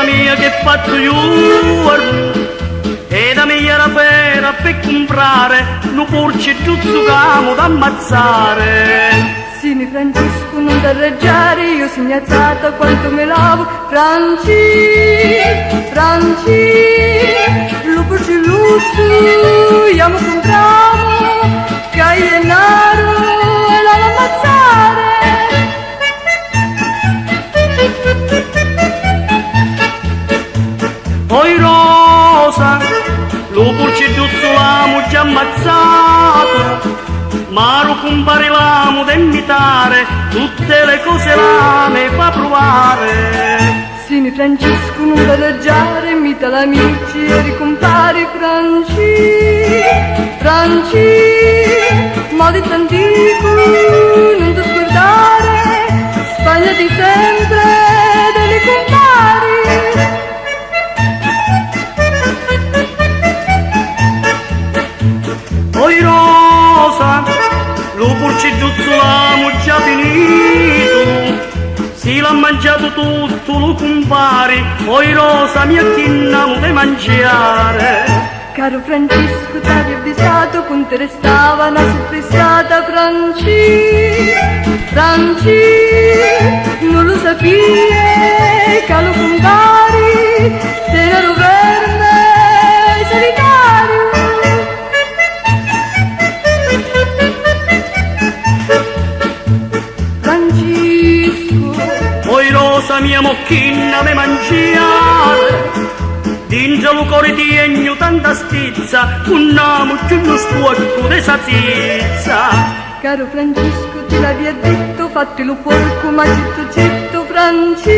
mia che fatto io e da me era fera per comprare nu porci e giuzzo camo da ammazzare. Sini Francesco non da reggiare, io sono alzata quanto me lavo. Franci, lupo cilluzzo, io compriamo, che hai denaro e la ammazzare. Poi Rosa, lupo cilluzzo l'amo già ammazzato, ma lo compare l'amo da imitare, tutte le cose là ne fa provare. Sini Francesco non da reggiare, mita l'amici e ricompare. Franci, ma di t'antico non ti scordare, Spagna di sempre delle compari. Poi Rosa, lo porci giuzzo l'amo già finito, si l'ha mangiato tutto, lo compari, poi Rosa mi acchinniamo di mangiare. Caro Francesco, t'avevi avvisato, con te restava una sorpresata. Franci, non lo sapevi, che lo compari, denaro verme solitario. Poi Rosa mia mocchinna me mangiare, dentro lo cuore tiegno tanta stizza, un amo più lo sporco de sazizza. Caro Francesco, te l'aveva detto, fatelo porco, ma getto, Franci,